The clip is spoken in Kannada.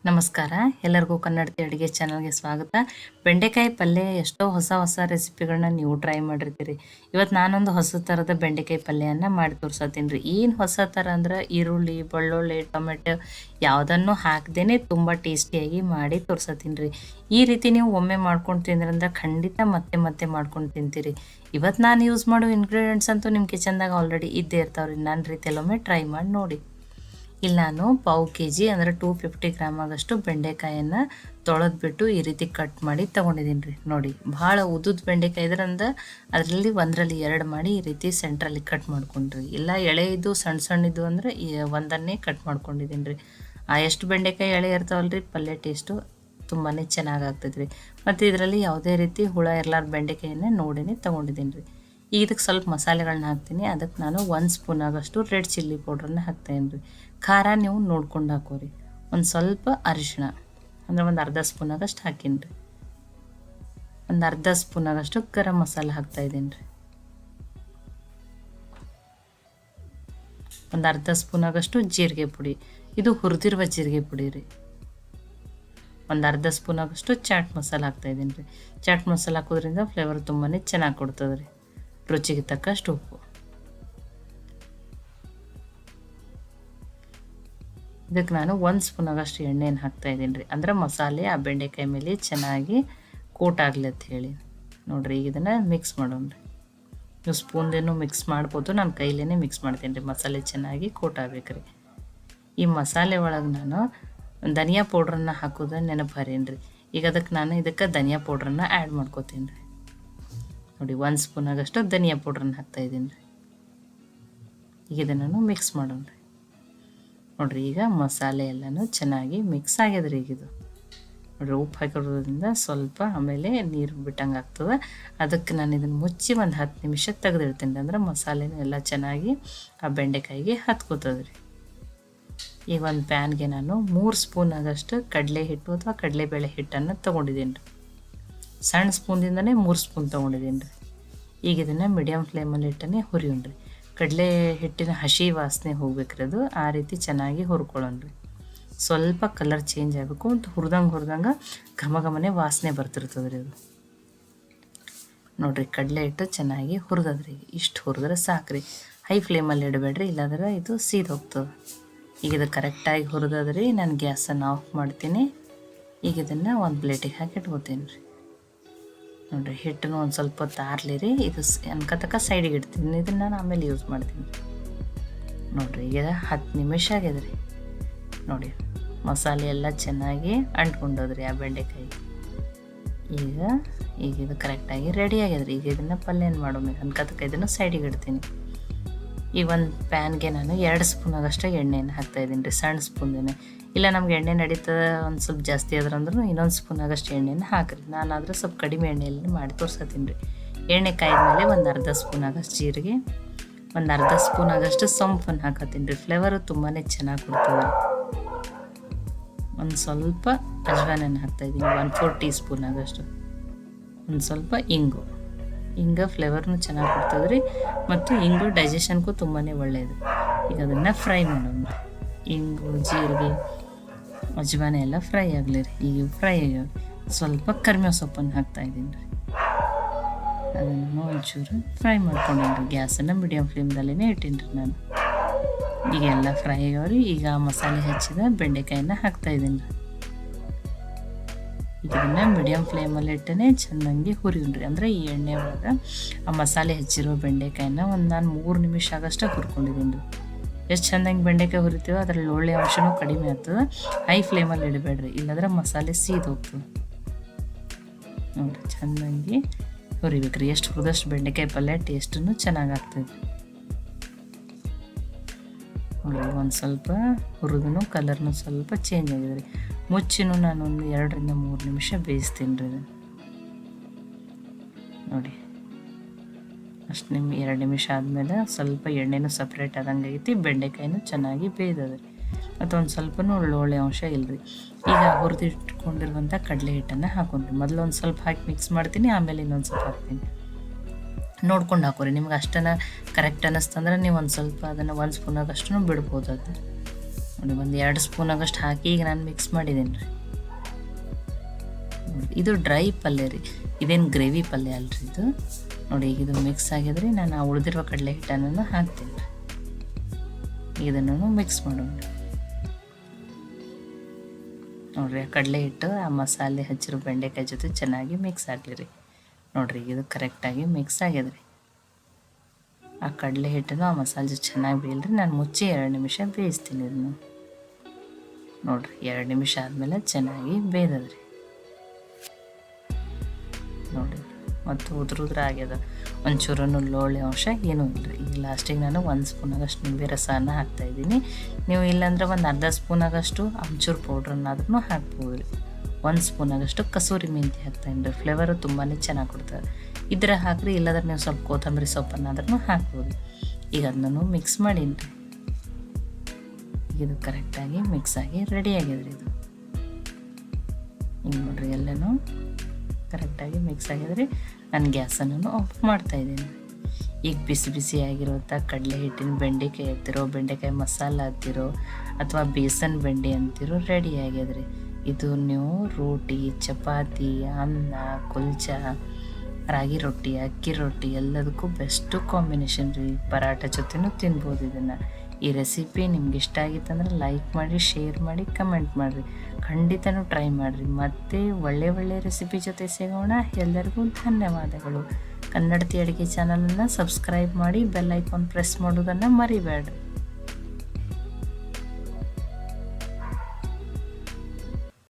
ನಮಸ್ಕಾರ. ಎಲ್ಲರಿಗೂ ಕನ್ನಡತಿ ಅಡುಗೆ ಚಾನಲ್ಗೆ ಸ್ವಾಗತ. ಬೆಂಡೆಕಾಯಿ ಪಲ್ಯ ಎಷ್ಟೋ ಹೊಸ ರೆಸಿಪಿಗಳನ್ನ ನೀವು ಟ್ರೈ ಮಾಡಿರ್ತೀರಿ. ಇವತ್ತು ನಾನೊಂದು ಹೊಸ ಥರದ ಬೆಂಡೆಕಾಯಿ ಪಲ್ಯನ ಮಾಡಿ ತೋರ್ಸತ್ತೀನಿ ರೀ. ಏನು ಹೊಸ ಥರ ಅಂದ್ರೆ ಈರುಳ್ಳಿ, ಬೆಳ್ಳುಳ್ಳಿ, ಟೊಮೆಟೊ ಯಾವುದನ್ನು ಹಾಕ್ದೇ ತುಂಬ ಟೇಸ್ಟಿಯಾಗಿ ಮಾಡಿ ತೋರ್ಸತ್ತೀನಿ ರೀ. ಈ ರೀತಿ ನೀವು ಒಮ್ಮೆ ಮಾಡ್ಕೊಂಡು ತಿಂದ್ರಂದ್ರೆ ಖಂಡಿತ ಮತ್ತೆ ಮಾಡ್ಕೊಂಡು ತಿಂತೀರಿ. ಇವತ್ತು ನಾನು ಯೂಸ್ ಮಾಡೋ ಇಂಗ್ರೀಡಿಯೆಂಟ್ಸ್ ಅಂತೂ ನಿಮ್ಮ ಕಿಚನ್ದಾಗ ಆಲ್ರೆಡಿ ಇದ್ದೇ ಇರ್ತಾವ್ರಿ. ನನ್ನ ರೀತಿಯಲ್ಲೊಮ್ಮೆ ಟ್ರೈ ಮಾಡಿ ನೋಡಿ. ಇಲ್ಲಿ ನಾನು ಪಾವು kg ಅಂದರೆ 250 ಗ್ರಾಮ್ ಆಗಷ್ಟು ಬೆಂಡೆಕಾಯನ್ನು ತೊಳೆದ್ಬಿಟ್ಟು ಈ ರೀತಿ ಕಟ್ ಮಾಡಿ ತೊಗೊಂಡಿದ್ದೀನಿ ರೀ. ನೋಡಿ, ಭಾಳ ಉದ್ದುದ ಬೆಂಡೆಕಾಯಿ ಇದ್ರಂದ್ರೆ ಅದರಲ್ಲಿ ಒಂದರಲ್ಲಿ 2 ಮಾಡಿ ಈ ರೀತಿ ಸೆಂಟ್ರಲ್ಲಿ ಕಟ್ ಮಾಡ್ಕೊಂಡ್ರಿ. ಇಲ್ಲ ಎಳೆ ಇದ್ದು ಸಣ್ಣ ಅಂದರೆ ಒಂದನ್ನೇ ಕಟ್ ಮಾಡ್ಕೊಂಡಿದ್ದೀನಿ ರೀ. ಎಷ್ಟು ಬೆಂಡೆಕಾಯಿ ಎಳೆ ಇರ್ತಾವಲ್ರಿ, ಪಲ್ಯ ಟೇಸ್ಟು ತುಂಬಾ ಚೆನ್ನಾಗಾಗ್ತದೆ ರೀ. ಮತ್ತು ಇದರಲ್ಲಿ ಯಾವುದೇ ರೀತಿ ಹುಳ ಇರಲಾರ್ದ ಬೆಂಡೆಕಾಯನ್ನೇ ನೋಡಿನೇ ತೊಗೊಂಡಿದ್ದೀನಿ ರೀ. ಈಗ ಇದಕ್ಕೆ ಸ್ವಲ್ಪ ಮಸಾಲೆಗಳನ್ನ ಹಾಕ್ತೀನಿ. ಅದಕ್ಕೆ ನಾನು 1 ಸ್ಪೂನ್ ಆಗಷ್ಟು ರೆಡ್ ಚಿಲ್ಲಿ ಪೌಡ್ರನ್ನ ಹಾಕ್ತಾಯಿನಿ ರೀ. ಖಾರ ನೀವು ನೋಡ್ಕೊಂಡು ಹಾಕೋರಿ. ಒಂದು ಸ್ವಲ್ಪ ಅರಿಶಿಣ ಅಂದರೆ ಒಂದು ಅರ್ಧ ಸ್ಪೂನ್ ಆಗಷ್ಟು ಹಾಕೀನಿ ರೀ. ಒಂದು ಅರ್ಧ ಸ್ಪೂನ್ ಆಗಷ್ಟು ಗರಂ ಮಸಾಲೆ ಹಾಕ್ತಾಯಿದ್ದೀನಿ ರೀ. ಒಂದು ಅರ್ಧ ಸ್ಪೂನ್ ಆಗಷ್ಟು ಜೀರಿಗೆ ಪುಡಿ, ಇದು ಹುರಿದಿರುವ ಜೀರಿಗೆ ಪುಡಿ ರೀ. ಒಂದು ಅರ್ಧ ಸ್ಪೂನ್ ಆಗಷ್ಟು ಚಾಟ್ ಮಸಾಲೆ ಹಾಕ್ತಾಯಿದ್ದೀನಿ ರೀ. ಚಾಟ್ ಮಸಾಲೆ ಹಾಕೋದ್ರಿಂದ ಫ್ಲೇವರ್ ತುಂಬಾ ಚೆನ್ನಾಗಿ ಕೊಡ್ತದೆ ರೀ. ರುಚಿಗೆ ತಕ್ಕಷ್ಟು ಉಪ್ಪು. ಇದಕ್ಕೆ ನಾನು 1 ಸ್ಪೂನ್ ಆಗಷ್ಟು ಎಣ್ಣೆಯನ್ನು ಹಾಕ್ತಾಯಿದ್ದೀನಿ ರೀ. ಅಂದರೆ ಮಸಾಲೆ ಆ ಬೆಂಡೆಕಾಯಿ ಮೇಲೆ ಚೆನ್ನಾಗಿ ಕೋಟ್ ಆಗಲಿ ಅಂತ ಹೇಳಿ. ನೋಡಿರಿ, ಈಗ ಇದನ್ನು ಮಿಕ್ಸ್ ಮಾಡೋಣ ರೀ. ನೀವು ಸ್ಪೂನ್ದೇನು ಮಿಕ್ಸ್ ಮಾಡ್ಬೋದು, ನಾನು ಕೈಲೇ ಮಿಕ್ಸ್ ಮಾಡ್ತೀನಿ ರೀ. ಮಸಾಲೆ ಚೆನ್ನಾಗಿ ಕೋಟ್ ಆಗ್ಬೇಕು ರೀ. ಈ ಮಸಾಲೆ ಒಳಗೆ ನಾನು ಧನಿಯಾ ಪೌಡ್ರನ್ನ ಹಾಕೋದನ್ನ ನೆನಪು ಹರೀನಿ ರೀ. ಈಗ ಇದಕ್ಕೆ ಧನಿಯಾ ಪೌಡ್ರನ್ನ ಆ್ಯಡ್ ಮಾಡ್ಕೋತೀನಿ ರೀ. ನೋಡಿ, 1 ಸ್ಪೂನ್ ಆಗಷ್ಟು ಧನಿಯಾ ಪೌಡ್ರನ್ನ ಹಾಕ್ತಾಯಿದ್ದೀನಿ ರೀ. ಈಗ ಇದನ್ನು ಮಿಕ್ಸ್ ಮಾಡೋಣ ರೀ. ನೋಡಿರಿ, ಈಗ ಮಸಾಲೆ ಎಲ್ಲನೂ ಚೆನ್ನಾಗಿ ಮಿಕ್ಸ್ ಆಗ್ಯದ್ರಿ. ಈಗ ಇದು ನೋಡಿರಿ, ಉಪ್ಪು ಹಾಕಿರೋದ್ರಿಂದ ಸ್ವಲ್ಪ ಆಮೇಲೆ ನೀರು ಬಿಟ್ಟಂಗೆ ಆಗ್ತದೆ. ಅದಕ್ಕೆ ನಾನು ಇದನ್ನು ಮುಚ್ಚಿ ಒಂದು 10 ನಿಮಿಷ ತೆಗೆದಿಡ್ತೀನಿ. ಅಂದ್ರೆ ಮಸಾಲೆನೂ ಎಲ್ಲ ಚೆನ್ನಾಗಿ ಆ ಬೆಂಡೆಕಾಯಿಗೆ ಹತ್ಕೋತದೆ ರೀ. ಈಗ ಒಂದು ಪ್ಯಾನ್ಗೆ ನಾನು 3 ಸ್ಪೂನ್ ಆಗಷ್ಟು ಕಡಲೆ ಹಿಟ್ಟು ಅಥವಾ ಕಡಲೆಬೇಳೆ ಹಿಟ್ಟನ್ನು ತೊಗೊಂಡಿದ್ದೀನಿ ರೀ. ಸಣ್ಣ ಸ್ಪೂನ್ದಿಂದನೇ 3 ಸ್ಪೂನ್ ತೊಗೊಂಡಿದ್ದೀನಿ ರೀ. ಈಗ ಇದನ್ನು ಮೀಡಿಯಮ್ ಫ್ಲೇಮಲ್ಲಿ ಇಟ್ಟನೆ ಹುರಿಯೋಣ ರೀ. ಕಡಲೆ ಹಿಟ್ಟಿನ ಹಸಿ ವಾಸನೆ ಹೋಗ್ಬೇಕ್ರಿ. ಅದು ಆ ರೀತಿ ಚೆನ್ನಾಗಿ ಹುರ್ಕೊಳ್ಳೋಣ ರೀ. ಸ್ವಲ್ಪ ಕಲರ್ ಚೇಂಜ್ ಆಗಬೇಕು ಅಂತ ಹುರಿದಂಗೆ ಘಮಘಮನೆ ವಾಸನೆ ಬರ್ತಿರ್ತದೆ ರೀ. ಅದು ನೋಡಿರಿ, ಕಡಲೆ ಹಿಟ್ಟು ಚೆನ್ನಾಗಿ ಹುರಿದದ್ರಿ. ಇಷ್ಟು ಹುರಿದ್ರೆ ಸಾಕ್ರಿ. ಹೈ ಫ್ಲೇಮಲ್ಲಿ ಇಡಬೇಡ್ರಿ, ಇಲ್ಲಾಂದ್ರೆ ಇದು ಸೀದ್ ಹೋಗ್ತದೆ. ಈಗ ಇದು ಕರೆಕ್ಟಾಗಿ ಹುರಿದದ್ರಿ. ನಾನು ಗ್ಯಾಸನ್ನು ಆಫ್ ಮಾಡ್ತೀನಿ. ಈಗ ಇದನ್ನು ಒಂದು ಪ್ಲೇಟಿಗೆ ಹಾಕಿ ಇಟ್ಕೋತೀನಿ ರೀ. ನೋಡಿರಿ, ಹಿಟ್ಟನ್ನು ಒಂದು ಸ್ವಲ್ಪ ಹೊತ್ತು ಆರಲಿ ರೀ. ಇದು ಅನ್ಕತಕ್ಕ ಸೈಡಿಗೆ ಇಡ್ತೀನಿ. ಇದನ್ನು ನಾನು ಆಮೇಲೆ ಯೂಸ್ ಮಾಡ್ತೀನಿ. ನೋಡಿರಿ, ಈಗ 10 ನಿಮಿಷ ಆಗ್ಯದ ರೀ. ನೋಡಿ, ಮಸಾಲೆ ಎಲ್ಲ ಚೆನ್ನಾಗಿ ಅಂಟ್ಕೊಂಡೋದ್ರಿ ಆ ಬೆಂಡೆಕಾಯಿ. ಈಗ ಇದು ಕರೆಕ್ಟಾಗಿ ರೆಡಿ ಆಗ್ಯದ್ರಿ. ಈಗ ಇದನ್ನು ಪಲ್ಯ ಮಾಡೋಣ. ಅನ್ಕತಕ್ಕ ಇದನ್ನು ಸೈಡಿಗೆ ಇಡ್ತೀನಿ. ಈ ಒಂದು ಪ್ಯಾನ್ಗೆ ನಾನು 2 ಸ್ಪೂನ್ ಆಗಷ್ಟು ಎಣ್ಣೆಯನ್ನು ಹಾಕ್ತಾಯಿದ್ದೀನಿ ರೀ. ಸಣ್ಣ ಸ್ಪೂನ್ದೇ, ಇಲ್ಲ ನಮ್ಗೆ ಎಣ್ಣೆ ನಡೀತದೆ ಒಂದು ಸ್ವಲ್ಪ ಜಾಸ್ತಿ ಆದ್ರಂದ್ರೂ ಇನ್ನೊಂದು ಸ್ಪೂನ್ ಆಗಷ್ಟು ಎಣ್ಣೆಯನ್ನು ಹಾಕಿರಿ. ನಾನಾದರೆ ಸ್ವಲ್ಪ ಕಡಿಮೆ ಎಣ್ಣೆಯಲ್ಲಿ ಮಾಡಿ ತೋರ್ಸತ್ತೀನಿ ರೀ. ಎಣ್ಣೆ ಕಾಯ್ದ್ಮೇಲೆ ಒಂದು ಅರ್ಧ ಸ್ಪೂನ್ ಆಗಷ್ಟು ಜೀರಿಗೆ, ಒಂದು ಅರ್ಧ ಸ್ಪೂನ್ ಆಗಷ್ಟು ಸೊಂಪನ್ನು ಹಾಕತ್ತೀನಿ ರೀ. ಫ್ಲೇವರು ತುಂಬಾ ಚೆನ್ನಾಗಿ ಕೊಡ್ತದೆ. ಒಂದು ಸ್ವಲ್ಪ ಅಜ್ವಾನನ್ನು ಹಾಕ್ತಾಯಿದ್ದೀನಿ, 1/4 ಟೀ ಸ್ಪೂನ್ ಆಗಷ್ಟು. ಒಂದು ಸ್ವಲ್ಪ ಇಂಗು ಫ್ಲೇವರ್ನು ಚೆನ್ನಾಗಿ ಕೊಡ್ತದೆ ರೀ. ಮತ್ತು ಇಂಗು ಡೈಜೆಷನ್ಗೂ ತುಂಬಾ ಒಳ್ಳೆಯದು. ಈಗ ಅದನ್ನು ಫ್ರೈ ಮಾಡೋಣ. ಇಂಗು, ಜೀರಿಗೆ, ಅಜ್ವಾನ ಎಲ್ಲ ಫ್ರೈ ಆಗಲಿ ರೀ. ಈಗ ಫ್ರೈ ಆಗ್ಯಾವ. ಸ್ವಲ್ಪ ಕರಿಬೇವು ಸೊಪ್ಪನ್ನು ಹಾಕ್ತಾಯಿದ್ದೀನಿ ರೀ. ಅದನ್ನು ಒಂಚೂರು ಫ್ರೈ ಮಾಡ್ಕೊಂಡೇನಿ ರೀ. ಗ್ಯಾಸನ್ನು ಮೀಡಿಯಮ್ ಫ್ಲೇಮ್ದಲ್ಲೇ ಇಟ್ಟೀನಿ ರೀ ನಾನು. ಈಗ ಎಲ್ಲ ಫ್ರೈ ಆಗ್ಯಾವ್ರಿ. ಈಗ ಮಸಾಲೆ ಹಚ್ಚಿದ ಬೆಂಡೆಕಾಯಿನ ಹಾಕ್ತಾಯಿದ್ದೀನಿ ರೀ. ಈಗ ಇದನ್ನು ಮೀಡಿಯಮ್ ಫ್ಲೇಮಲ್ಲಿ ಇಟ್ಟನೆ ಚೆನ್ನಾಗಿ ಹುರಿಯೋಣ್ರಿ. ಅಂದರೆ ಈ ಎಣ್ಣೆ ಒಳಗೆ ಆ ಮಸಾಲೆ ಹಚ್ಚಿರೋ ಬೆಂಡೆಕಾಯಿನ ನಾನು 3 ನಿಮಿಷ ಆಗಷ್ಟು ಹುರ್ಕೊಂಡಿದ್ದೀನಿ ರೀ. ಎಷ್ಟು ಚೆಂದಂಗೆ ಬೆಂಡೆಕಾಯಿ ಹುರಿತೀವೋ ಅದರಲ್ಲಿ ಒಳ್ಳೆಯ ಅಂಶನೂ ಕಡಿಮೆ ಆಗ್ತದೆ. ಹೈ ಫ್ಲೇಮಲ್ಲಿ ಇಡಬೇಡ್ರಿ, ಇಲ್ಲಾಂದ್ರೆ ಮಸಾಲೆ ಸೀದ್ ಹೋಗ್ತದೆ. ನೋಡಿರಿ, ಚೆನ್ನಾಗಿ ಹುರಿಬೇಕ್ರಿ. ಎಷ್ಟು ಹುರಿದಷ್ಟು ಬೆಂಡೆಕಾಯಿ ಪಲ್ಯ ಟೇಸ್ಟೂ ಚೆನ್ನಾಗಾಗ್ತದೆ. ನೋಡಿರಿ, ಒಂದು ಸ್ವಲ್ಪ ಹುರಿದೂ ಕಲರ್ನು ಸ್ವಲ್ಪ ಚೇಂಜ್ ಆಗಿದೆ ರೀ. ಮುಚ್ಚಿನೂ ನಾನು ಒಂದು 2 ರಿಂದ 3 ನಿಮಿಷ ಬೇಯಿಸ್ತೀನಿ ರೀ. ನೋಡಿ, ಅಷ್ಟು 2 ನಿಮಿಷ ಆದಮೇಲೆ ಸ್ವಲ್ಪ ಎಣ್ಣೆನೂ ಸಪ್ರೇಟ್ ಆದಂಗೆ ಆಗೈತಿ. ಬೆಂಡೆಕಾಯಿನೂ ಚೆನ್ನಾಗಿ ಬೇಯ್ದದ ರೀ. ಮತ್ತು ಒಂದು ಸ್ವಲ್ಪನೂ ಒಳ್ಳೆ ಅಂಶ ಇಲ್ಲರಿ. ಈಗ ಹುರಿದಿಟ್ಕೊಂಡಿರುವಂಥ ಕಡಲೆ ಹಿಟ್ಟನ್ನು ಹಾಕೊಂಡ್ರಿ. ಮೊದಲು ಒಂದು ಸ್ವಲ್ಪ ಹಾಕಿ ಮಿಕ್ಸ್ ಮಾಡ್ತೀನಿ, ಆಮೇಲೆ ಇನ್ನೊಂದು ಸ್ವಲ್ಪ ಹಾಕ್ತೀನಿ. ನೋಡ್ಕೊಂಡು ಹಾಕೋರಿ. ನಿಮ್ಗೆ ಅಷ್ಟನ್ನು ಕರೆಕ್ಟ್ ಅನ್ನಿಸ್ತಂದ್ರೆ ನೀವು ಒಂದು ಸ್ವಲ್ಪ ಅದನ್ನು 1 ಸ್ಪೂನಾಗಷ್ಟು ಬಿಡ್ಬೋದು. ಅದು ನೋಡಿ ಒಂದು 2 ಸ್ಪೂನ್ ಆಗಷ್ಟು ಹಾಕಿ ಈಗ ನಾನು ಮಿಕ್ಸ್ ಮಾಡಿದ್ದೀನಿ ರೀ. ಇದು ಡ್ರೈ ಪಲ್ಯ ರೀ, ಇದೇನು ಗ್ರೇವಿ ಪಲ್ಯ ಅಲ್ರಿ ಇದು. ನೋಡಿ ಈಗ ಇದು ಮಿಕ್ಸ್ ಆಗಿದ್ರಿ, ನಾನು ಆ ಉಳಿದಿರುವ ಕಡಲೆ ಹಿಟ್ಟನ್ನು ಹಾಕ್ತೀನಿ ರೀ. ಇದನ್ನು ಮಿಕ್ಸ್ ಮಾಡೋಣ. ನೋಡಿರಿ, ಆ ಕಡಲೆ ಹಿಟ್ಟು ಆ ಮಸಾಲೆ ಹಚ್ಚಿರೋ ಬೆಂಡೆಕಾಯಿ ಜೊತೆ ಚೆನ್ನಾಗಿ ಮಿಕ್ಸ್ ಆಗಲಿ ರೀ. ನೋಡಿರಿ, ಇದು ಕರೆಕ್ಟಾಗಿ ಮಿಕ್ಸ್ ಆಗ್ಯದ್ರಿ. ಆ ಕಡಲೆ ಹಿಟ್ಟನ್ನು ಆ ಮಸಾಲೆ ಜೊತೆ ಚೆನ್ನಾಗಿ ಬೇಯಲ್ರಿ. ನಾನು ಮುಚ್ಚಿ 2 ನಿಮಿಷ ಬೇಯಿಸ್ತೀನಿ ಇದನ್ನು. ನೋಡಿರಿ, 2 ನಿಮಿಷ ಆದಮೇಲೆ ಚೆನ್ನಾಗಿ ಬೇಯ್ದದ್ರಿ. ನೋಡಿ, ಮತ್ತು ಉದುರುದ್ರ ಆಗ್ಯದ, ಒಂಚೂರು ಲೋಳೆ ಅಂಶ ಏನೂ ಇಲ್ಲರಿ. ಈಗ ಲಾಸ್ಟಿಗೆ ನಾನು 1 ಸ್ಪೂನ್ ಆಗಷ್ಟು ನಿಂಬೆ ರಸನ ಹಾಕ್ತಾಯಿದ್ದೀನಿ. ನೀವು ಇಲ್ಲಾಂದ್ರೆ ಒಂದು ಅರ್ಧ ಸ್ಪೂನ್ ಆಗಷ್ಟು ಆಮ್ಚೂರು ಪೌಡ್ರನ್ನಾದ್ರೂ ಹಾಕ್ಬೋದು ರೀ. 1 ಸ್ಪೂನ್ ಆಗಷ್ಟು ಕಸೂರಿ ಮೆಂತ್ಯ ಹಾಕ್ತಾಯಿನಿ ರೀ. ಫ್ಲೇವರು ತುಂಬಾ ಚೆನ್ನಾಗಿ ಕೊಡ್ತದೆ. ಇದ್ರೆ ಹಾಕ್ರಿ, ಇಲ್ಲದ್ರೆ ನೀವು ಸ್ವಲ್ಪ ಕೊತ್ತಂಬರಿ ಸೊಪ್ಪನ್ನಾದ್ರೂ ಹಾಕ್ಬೋದು. ಈಗ ಅದನ್ನು ಮಿಕ್ಸ್ ಮಾಡೀನಿ ರೀ. ಇದು ಕರೆಕ್ಟಾಗಿ ಮಿಕ್ಸ್ ಆಗಿ ರೆಡಿ ಆಗಿದ್ರಿ. ಇದು ಈಗ ನೋಡಿರಿ, ಎಲ್ಲನೂ ಕರೆಕ್ಟಾಗಿ ಮಿಕ್ಸ್ ಆಗಿದ್ರಿ. ನಾನು ಗ್ಯಾಸನ್ನು ಆಫ್ ಮಾಡ್ತಾಯಿದ್ದೀನಿ. ಈಗ ಬಿಸಿ ಬಿಸಿ ಆಗಿರುವಂಥ ಕಡಲೆ ಹಿಟ್ಟಿನ ಬೆಂಡೆಕಾಯಿ ಹತ್ತಿರೋ, ಬೆಂಡೆಕಾಯಿ ಮಸಾಲ ಹತ್ತಿರೋ, ಅಥವಾ ಬೇಸನ್ ಬೆಂಡೆ ಅಂತಿರೋ ರೆಡಿ ಆಗ್ಯದ್ರಿ. ಇದು ನೀವು ರೋಟಿ, ಚಪಾತಿ, ಅನ್ನ, ಕುಲ್ಚಾ, ರಾಗಿ ರೊಟ್ಟಿ, ಅಕ್ಕಿ ರೊಟ್ಟಿ ಎಲ್ಲದಕ್ಕೂ ಬೆಸ್ಟು ಕಾಂಬಿನೇಷನ್ ರೀ. ಪರಾಟ ಜೊತೆನೂ ತಿನ್ಬೋದು ಇದನ್ನು. ಈ ರೆಸಿಪಿ ನಿಮ್ಗೆ ಇಷ್ಟ ಆಗಿತ್ತಂದ್ರೆ ಲೈಕ್ ಮಾಡಿ, ಶೇರ್ ಮಾಡಿ, ಕಮೆಂಟ್ ಮಾಡಿರಿ. ಖಂಡಿತನೂ ಟ್ರೈ ಮಾಡಿರಿ. ಮತ್ತೆ ಒಳ್ಳೆ ರೆಸಿಪಿ ಜೊತೆ ಸಿಗೋಣ. ಎಲ್ಲರಿಗೂ ಧನ್ಯವಾದಗಳು. ಕನ್ನಡತಿ ಅಡುಗೆ ಚಾನಲನ್ನು ಸಬ್ಸ್ಕ್ರೈಬ್ ಮಾಡಿ, ಬೆಲ್ ಐಕಾನ್ ಪ್ರೆಸ್ ಮಾಡೋದನ್ನು ಮರಿಬೇಡ್ರಿ.